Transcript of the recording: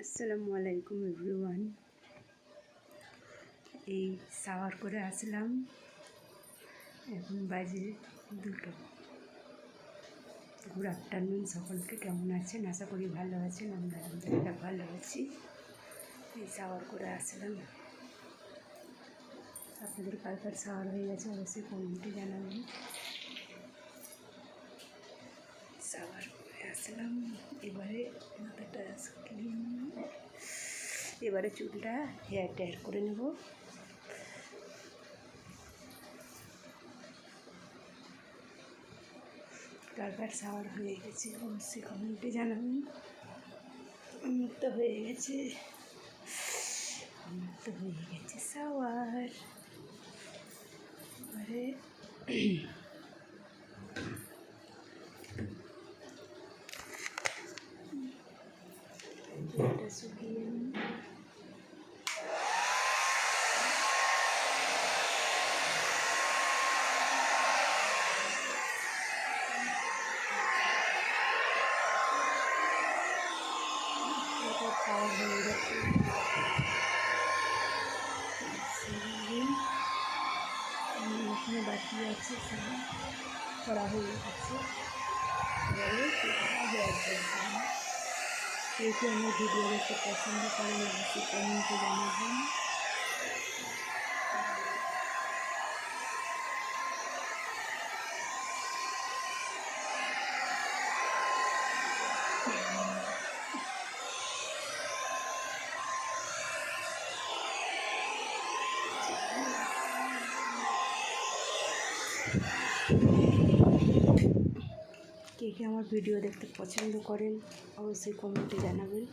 আসসালামু আলাইকুম এভরিওয়ান। এই শাওয়ার করে আসলাম, এখন বাজে 2টো। গুড আফটারনুন সকলকে। কেমন আছেন? আশা করি ভালো আছেন। আমরা আলহামদুলিল্লাহ ভালো আছি। এই শাওয়ার করে আসলাম। আপনাদের কার শাওয়ার হয়ে গেছে অবশ্যই কমেন্টে জানাবেন। শাওয়ার করে আসলাম, এবারে মাথাটা এবারে চুলটা হেয়ার ড্রায়ার করে নেব। কার শাওয়ার হয়ে গেছে অবশ্যই কমেন্টে জানাবেন। আমার তো হয়ে গেছে শাওয়ার। এবারে চুলটা শুকিয়ে নিই। শাওয়ার হয়ে গেছে, এখানে বাকি আছে, করা হয়ে গেছে। এবারে এইটি আমার ভিডিও দেখতে পছন্দ করেন অবশ্যই কমেন্টে জানাবেন। কে কে আমার ভিডিও দেখতে পছন্দ করেন অবশ্যই কমেন্টে জানাবেন।